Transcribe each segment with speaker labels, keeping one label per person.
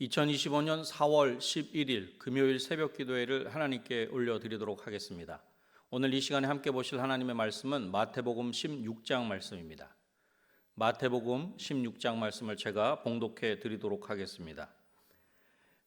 Speaker 1: 2025년 4월 11일 금요일 새벽 기도회를 하나님께 올려드리도록 하겠습니다. 오늘 이 시간에 함께 보실 하나님의 말씀은 마태복음 16장 말씀입니다. 마태복음 16장 말씀을 제가 봉독해 드리도록 하겠습니다.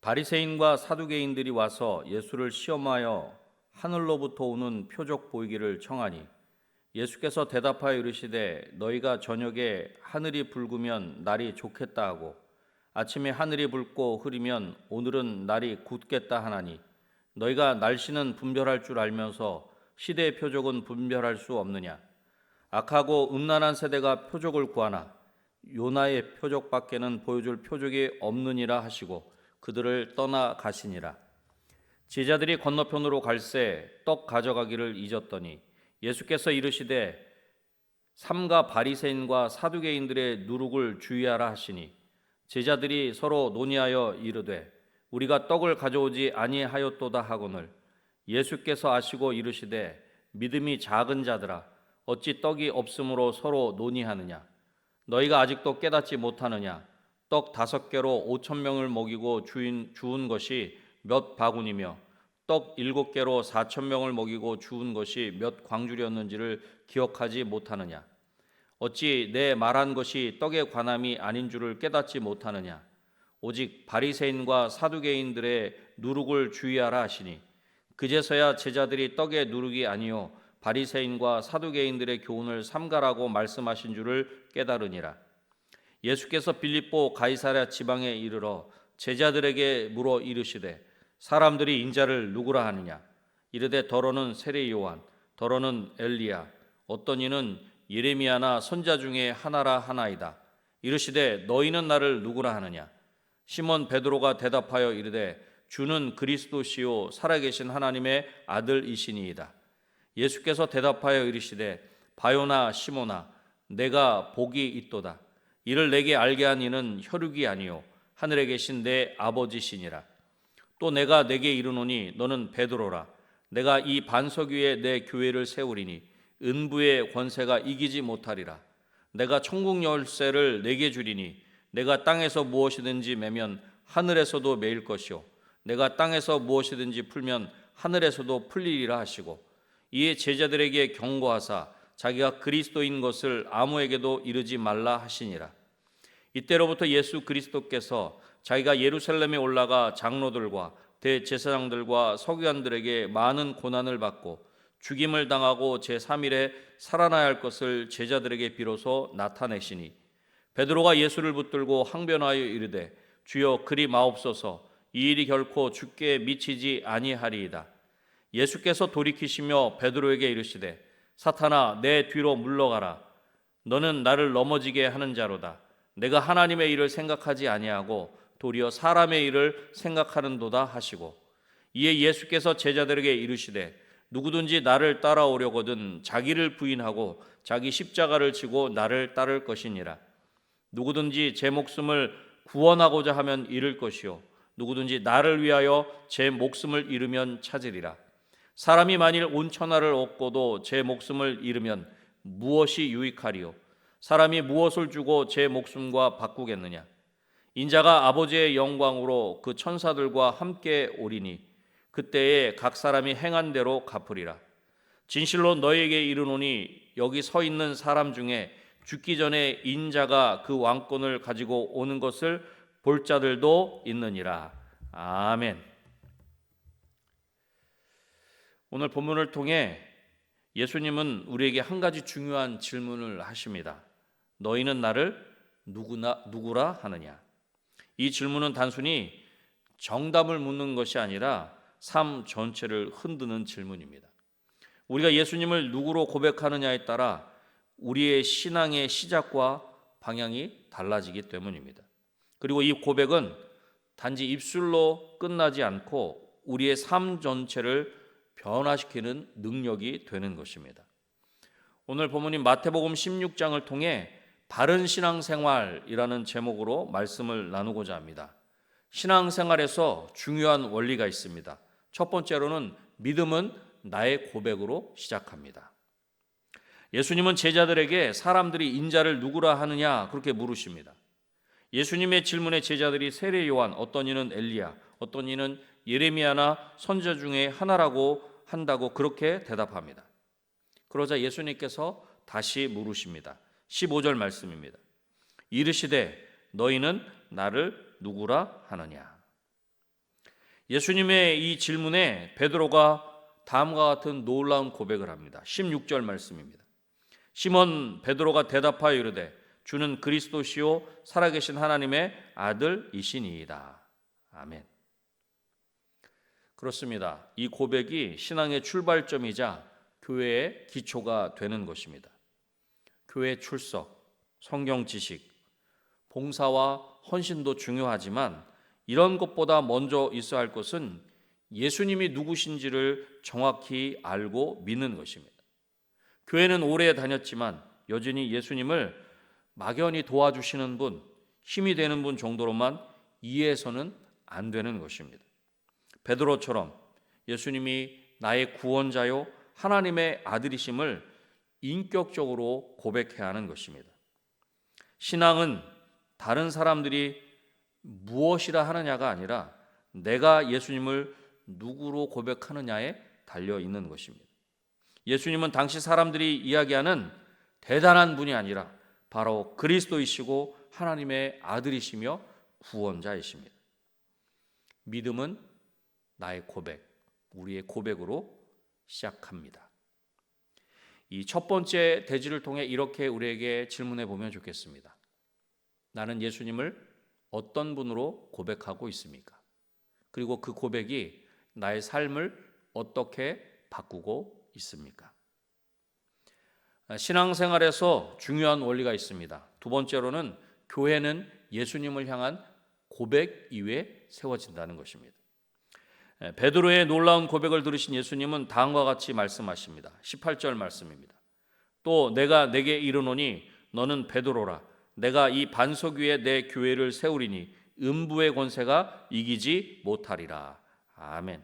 Speaker 1: 바리새인과 사두개인들이 와서 예수를 시험하여 하늘로부터 오는 표적 보이기를 청하니 예수께서 대답하여 이르시되 너희가 저녁에 하늘이 붉으면 날이 좋겠다 하고 아침에 하늘이 붉고 흐리면 오늘은 날이 굳겠다 하나니 너희가 날씨는 분별할 줄 알면서 시대의 표적은 분별할 수 없느냐. 악하고 음란한 세대가 표적을 구하나 요나의 표적밖에는 보여줄 표적이 없느니라 하시고 그들을 떠나가시니라. 제자들이 건너편으로 갈새 떡 가져가기를 잊었더니 예수께서 이르시되 삼가 바리새인과 사두개인들의 누룩을 주의하라 하시니 제자들이 서로 논의하여 이르되 우리가 떡을 가져오지 아니하였도다 하거늘 예수께서 아시고 이르시되 믿음이 작은 자들아 어찌 떡이 없으므로 서로 논의하느냐. 너희가 아직도 깨닫지 못하느냐. 떡 5개로 5,000명을 먹이고 주운 것이 몇 바구니며 떡 7개로 4,000명을 먹이고 주운 것이 몇 광주리였는지를 기억하지 못하느냐. 어찌 내 말한 것이 떡의 관함이 아닌 줄을 깨닫지 못하느냐. 오직 바리새인과 사두개인들의 누룩을 주의하라 하시니 그제서야 제자들이 떡의 누룩이 아니요 바리새인과 사두개인들의 교훈을 삼가라고 말씀하신 줄을 깨달으니라. 예수께서 빌립보 가이사랴 지방에 이르러 제자들에게 물어 이르시되 사람들이 인자를 누구라 하느냐. 이르되 더러는 세례 요한, 더러는 엘리야, 어떤 이는 예레미야나 선자 중에 하나라 하나이다. 이르시되 너희는 나를 누구라 하느냐. 시몬 베드로가 대답하여 이르되 주는 그리스도시요 살아계신 하나님의 아들이시니이다. 예수께서 대답하여 이르시되 바요나 시몬아 내가 복이 있도다. 이를 내게 알게 한 이는 혈육이 아니요 하늘에 계신 내 아버지시니라. 또 내가 내게 이르노니 너는 베드로라. 내가 이 반석 위에 내 교회를 세우리니 은부의 권세가 이기지 못하리라. 내가 천국 열쇠를 내게 주리니 내가 땅에서 무엇이든지 매면 하늘에서도 매일 것이요 내가 땅에서 무엇이든지 풀면 하늘에서도 풀리리라 하시고 이에 제자들에게 경고하사 자기가 그리스도인 것을 아무에게도 이르지 말라 하시니라. 이때로부터 예수 그리스도께서 자기가 예루살렘에 올라가 장로들과 대제사장들과 서기관들에게 많은 고난을 받고 죽임을 당하고 제3일에 살아나야 할 것을 제자들에게 비로소 나타내시니 베드로가 예수를 붙들고 항변하여 이르되 주여 그리 마옵소서 이 일이 결코 주께 미치지 아니하리이다. 예수께서 돌이키시며 베드로에게 이르시되 사탄아 내 뒤로 물러가라. 너는 나를 넘어지게 하는 자로다. 내가 하나님의 일을 생각하지 아니하고 도리어 사람의 일을 생각하는도다 하시고 이에 예수께서 제자들에게 이르시되 누구든지 나를 따라오려거든 자기를 부인하고 자기 십자가를 지고 나를 따를 것이니라. 누구든지 제 목숨을 구원하고자 하면 잃을 것이요 누구든지 나를 위하여 제 목숨을 잃으면 찾으리라. 사람이 만일 온 천하를 얻고도 제 목숨을 잃으면 무엇이 유익하리요. 사람이 무엇을 주고 제 목숨과 바꾸겠느냐. 인자가 아버지의 영광으로 그 천사들과 함께 오리니 그때에 각 사람이 행한 대로 갚으리라. 진실로 너희에게 이르노니 여기 서 있는 사람 중에 죽기 전에 인자가 그 왕권을 가지고 오는 것을 볼 자들도 있느니라. 아멘. 오늘 본문을 통해 예수님은 우리에게 한 가지 중요한 질문을 하십니다. 너희는 나를 누구라 하느냐. 이 질문은 단순히 정답을 묻는 것이 아니라 삶 전체를 흔드는 질문입니다. 우리가 예수님을 누구로 고백하느냐에 따라 우리의 신앙의 시작과 방향이 달라지기 때문입니다. 그리고 이 고백은 단지 입술로 끝나지 않고 우리의 삶 전체를 변화시키는 능력이 되는 것입니다. 오늘 본문인 마태복음 16장을 통해 바른 신앙생활이라는 제목으로 말씀을 나누고자 합니다. 신앙생활에서 중요한 원리가 있습니다. 첫 번째로는 믿음은 나의 고백으로 시작합니다. 예수님은 제자들에게 사람들이 인자를 누구라 하느냐 그렇게 물으십니다. 예수님의 질문에 제자들이 세례 요한, 어떤 이는 엘리야, 어떤 이는 예레미야나 선지자 중에 하나라고 한다고 그렇게 대답합니다. 그러자 예수님께서 다시 물으십니다. 15절 말씀입니다. 이르시되 너희는 나를 누구라 하느냐. 예수님의 이 질문에 베드로가 다음과 같은 놀라운 고백을 합니다. 16절 말씀입니다. 시몬 베드로가 대답하여 이르되 주는 그리스도시요 살아계신 하나님의 아들이시니이다. 아멘. 그렇습니다. 이 고백이 신앙의 출발점이자 교회의 기초가 되는 것입니다. 교회 출석, 성경 지식, 봉사와 헌신도 중요하지만 이런 것보다 먼저 있어야 할 것은 예수님이 누구신지를 정확히 알고 믿는 것입니다. 교회는 오래 다녔지만 여전히 예수님을 막연히 도와주시는 분, 힘이 되는 분 정도로만 이해해서는 안 되는 것입니다. 베드로처럼 예수님이 나의 구원자요 하나님의 아들이심을 인격적으로 고백해야 하는 것입니다. 신앙은 다른 사람들이 무엇이라 하느냐가 아니라 내가 예수님을 누구로 고백하느냐에 달려 있는 것입니다. 예수님은 당시 사람들이 이야기하는 대단한 분이 아니라 바로 그리스도이시고 하나님의 아들이시며 구원자이십니다. 믿음은 나의 고백, 우리의 고백으로 시작합니다. 이 첫 번째 대지를 통해 이렇게 우리에게 질문해 보면 좋겠습니다. 나는 예수님을 어떤 분으로 고백하고 있습니까? 그리고 그 고백이 나의 삶을 어떻게 바꾸고 있습니까? 신앙생활에서 중요한 원리가 있습니다. 두 번째로는 교회는 예수님을 향한 고백 위에 세워진다는 것입니다. 베드로의 놀라운 고백을 들으신 예수님은 다음과 같이 말씀하십니다. 18절 말씀입니다. 또 내가 내게 이르노니 너는 베드로라. 내가 이 반석 위에 내 교회를 세우리니 음부의 권세가 이기지 못하리라. 아멘.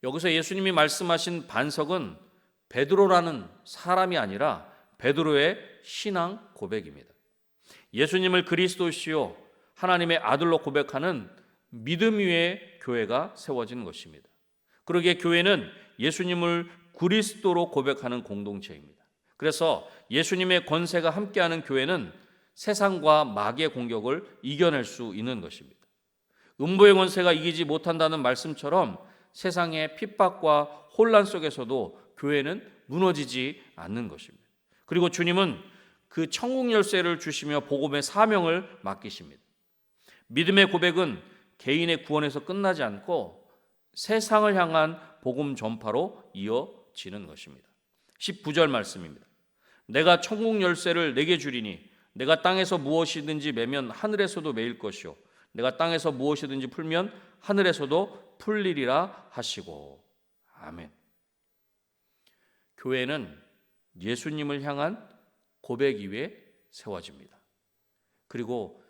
Speaker 1: 여기서 예수님이 말씀하신 반석은 베드로라는 사람이 아니라 베드로의 신앙 고백입니다. 예수님을 그리스도시요 하나님의 아들로 고백하는 믿음 위에 교회가 세워지는 것입니다. 그러기에 교회는 예수님을 그리스도로 고백하는 공동체입니다. 그래서 예수님의 권세가 함께하는 교회는 세상과 마귀의 공격을 이겨낼 수 있는 것입니다. 음부의 권세가 이기지 못한다는 말씀처럼 세상의 핍박과 혼란 속에서도 교회는 무너지지 않는 것입니다. 그리고 주님은 그 천국 열쇠를 주시며 복음의 사명을 맡기십니다. 믿음의 고백은 개인의 구원에서 끝나지 않고 세상을 향한 복음 전파로 이어지는 것입니다. 19절 말씀입니다. 내가 천국 열쇠를 내게 주리니 내가 땅에서 무엇이든지 매면 하늘에서도 매일 것이요 내가 땅에서 무엇이든지 풀면 하늘에서도 풀리리라 하시고. 아멘. 교회는 예수님을 향한 고백 위에 세워집니다. 그리고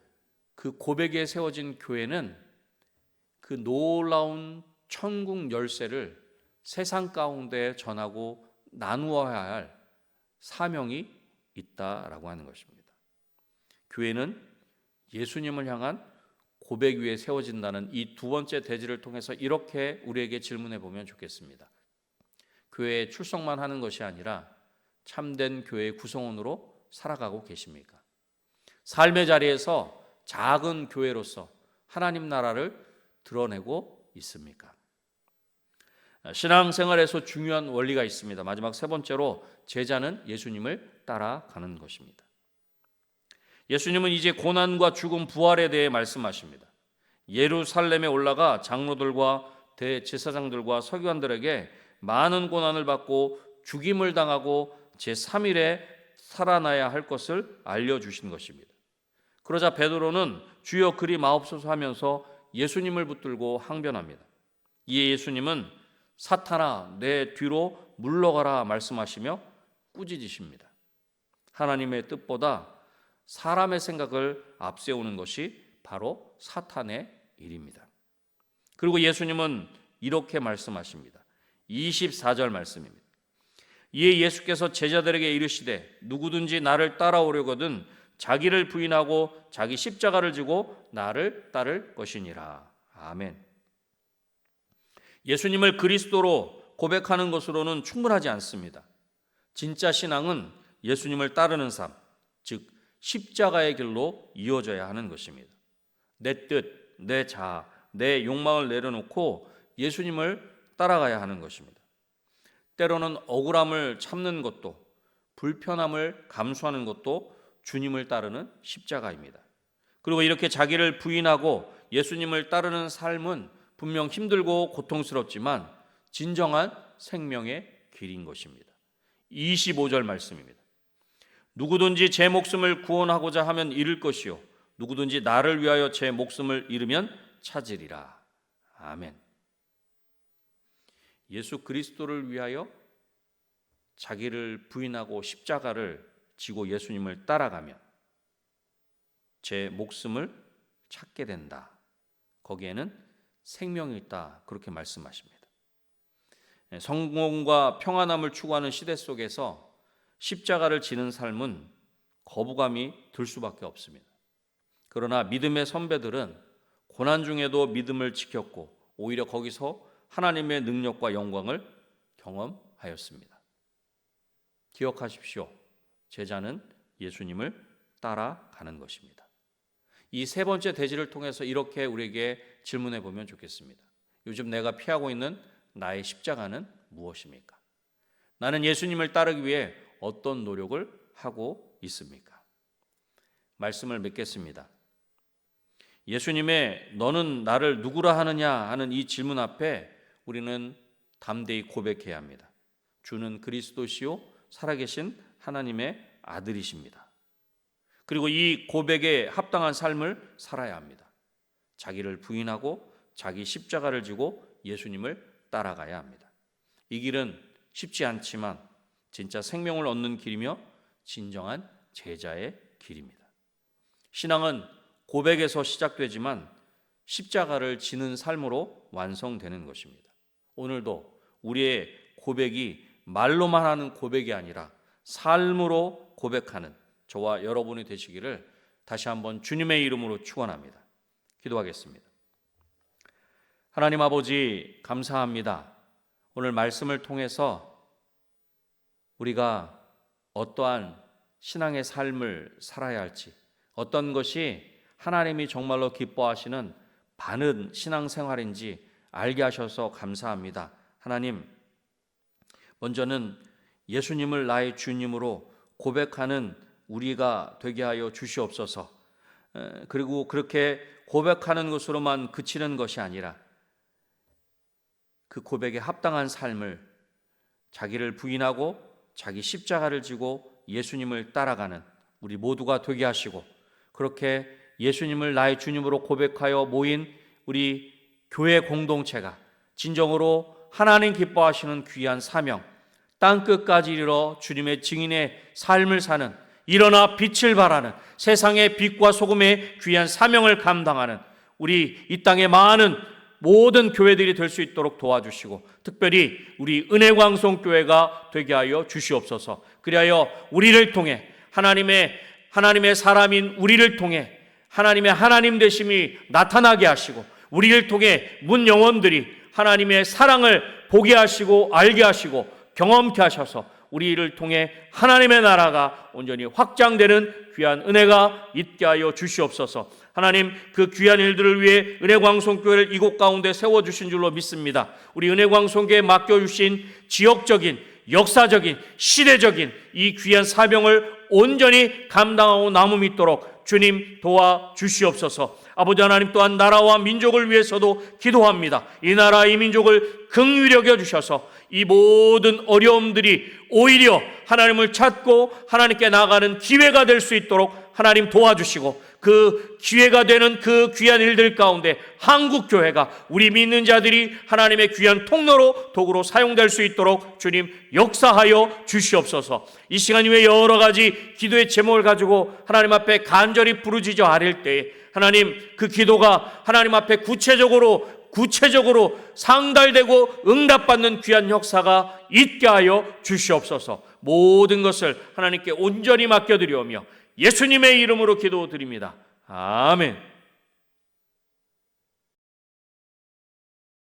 Speaker 1: 그 고백에 세워진 교회는 그 놀라운 천국 열쇠를 세상 가운데 전하고 나누어야 할 사명이 있다라고 하는 것입니다. 교회는 예수님을 향한 고백 위에 세워진다는 이 두 번째 대지를 통해서 이렇게 우리에게 질문해 보면 좋겠습니다. 교회에 출석만 하는 것이 아니라 참된 교회의 구성원으로 살아가고 계십니까? 삶의 자리에서 작은 교회로서 하나님 나라를 드러내고 있습니까? 신앙생활에서 중요한 원리가 있습니다. 마지막 세 번째로 제자는 예수님을 따라가는 것입니다. 예수님은 이제 고난과 죽음, 부활에 대해 말씀하십니다. 예루살렘에 올라가 장로들과 대제사장들과 서기관들에게 많은 고난을 받고 죽임을 당하고 제3일에 살아나야 할 것을 알려주신 것입니다. 그러자 베드로는 주여 그리 마옵소서 하면서 예수님을 붙들고 항변합니다. 이에 예수님은 사탄아 내 뒤로 물러가라 말씀하시며 꾸짖으십니다. 하나님의 뜻보다 사람의 생각을 앞세우는 것이 바로 사탄의 일입니다. 그리고 예수님은 이렇게 말씀하십니다. 24절 말씀입니다. 이에 예수께서 제자들에게 이르시되 누구든지 나를 따라오려거든 자기를 부인하고 자기 십자가를 지고 나를 따를 것이니라. 아멘. 예수님을 그리스도로 고백하는 것으로는 충분하지 않습니다. 진짜 신앙은 예수님을 따르는 삶, 즉 십자가의 길로 이어져야 하는 것입니다. 내 뜻, 내 자아, 내 욕망을 내려놓고 예수님을 따라가야 하는 것입니다. 때로는 억울함을 참는 것도, 불편함을 감수하는 것도 주님을 따르는 십자가입니다. 그리고 이렇게 자기를 부인하고 예수님을 따르는 삶은 분명 힘들고 고통스럽지만 진정한 생명의 길인 것입니다. 25절 말씀입니다. 누구든지 제 목숨을 구원하고자 하면 잃을 것이요 누구든지 나를 위하여 제 목숨을 잃으면 찾으리라. 아멘. 예수 그리스도를 위하여 자기를 부인하고 십자가를 지고 예수님을 따라가면 제 목숨을 찾게 된다. 거기에는 생명이 있다. 그렇게 말씀하십니다. 성공과 평안함을 추구하는 시대 속에서 십자가를 지는 삶은 거부감이 들 수밖에 없습니다. 그러나 믿음의 선배들은 고난 중에도 믿음을 지켰고 오히려 거기서 하나님의 능력과 영광을 경험하였습니다. 기억하십시오. 제자는 예수님을 따라가는 것입니다. 이 세 번째 대지를 통해서 이렇게 우리에게 질문해 보면 좋겠습니다. 요즘 내가 피하고 있는 나의 십자가는 무엇입니까? 나는 예수님을 따르기 위해 어떤 노력을 하고 있습니까? 말씀을 맺겠습니다. 예수님의 너는 나를 누구라 하느냐 하는 이 질문 앞에 우리는 담대히 고백해야 합니다. 주는 그리스도시요 살아계신 하나님의 아들이십니다. 그리고 이 고백에 합당한 삶을 살아야 합니다. 자기를 부인하고 자기 십자가를 지고 예수님을 따라가야 합니다. 이 길은 쉽지 않지만 진짜 생명을 얻는 길이며 진정한 제자의 길입니다. 신앙은 고백에서 시작되지만 십자가를 지는 삶으로 완성되는 것입니다. 오늘도 우리의 고백이 말로만 하는 고백이 아니라 삶으로 고백하는 저와 여러분이 되시기를 다시 한번 주님의 이름으로 축원합니다. 기도하겠습니다. 하나님 아버지 감사합니다. 오늘 말씀을 통해서 우리가 어떠한 신앙의 삶을 살아야 할지, 어떤 것이 하나님이 정말로 기뻐하시는 바른 신앙생활인지 알게 하셔서 감사합니다. 하나님, 먼저는 예수님을 나의 주님으로 고백하는 우리가 되게 하여 주시옵소서. 그리고 그렇게 고백하는 것으로만 그치는 것이 아니라 그 고백에 합당한 삶을 자기를 부인하고 자기 십자가를 지고 예수님을 따라가는 우리 모두가 되게 하시고, 그렇게 예수님을 나의 주님으로 고백하여 모인 우리 교회 공동체가 진정으로 하나님 기뻐하시는 귀한 사명, 땅끝까지 이르러 주님의 증인의 삶을 사는, 일어나 빛을 발하는 세상의 빛과 소금의 귀한 사명을 감당하는 우리 이 땅의 많은 모든 교회들이 될 수 있도록 도와주시고, 특별히 우리 은혜광송교회가 되게 하여 주시옵소서. 그리하여 우리를 통해 하나님의 사람인 우리를 통해 하나님의 하나님 되심이 나타나게 하시고, 우리를 통해 문 영혼들이 하나님의 사랑을 보게 하시고 알게 하시고 경험케 하셔서 우리를 통해 하나님의 나라가 온전히 확장되는 귀한 은혜가 있게 하여 주시옵소서. 하나님, 그 귀한 일들을 위해 은혜광송교회를 이곳 가운데 세워주신 줄로 믿습니다. 우리 은혜광송교회에 맡겨주신 지역적인, 역사적인, 시대적인 이 귀한 사명을 온전히 감당하고 남음 있도록 주님 도와주시옵소서. 아버지 하나님, 또한 나라와 민족을 위해서도 기도합니다. 이 나라 이 민족을 긍휼히 여겨주셔서 이 모든 어려움들이 오히려 하나님을 찾고 하나님께 나아가는 기회가 될 수 있도록 하나님 도와주시고, 그 기회가 되는 그 귀한 일들 가운데 한국교회가, 우리 믿는 자들이 하나님의 귀한 통로로 도구로 사용될 수 있도록 주님 역사하여 주시옵소서. 이 시간 이후에 여러 가지 기도의 제목을 가지고 하나님 앞에 간절히 부르짖어 아릴 때에 하나님, 그 기도가 하나님 앞에 구체적으로 상달되고 응답받는 귀한 역사가 있게 하여 주시옵소서. 모든 것을 하나님께 온전히 맡겨드리오며
Speaker 2: 예수님의 이름으로 기도드립니다. 아멘.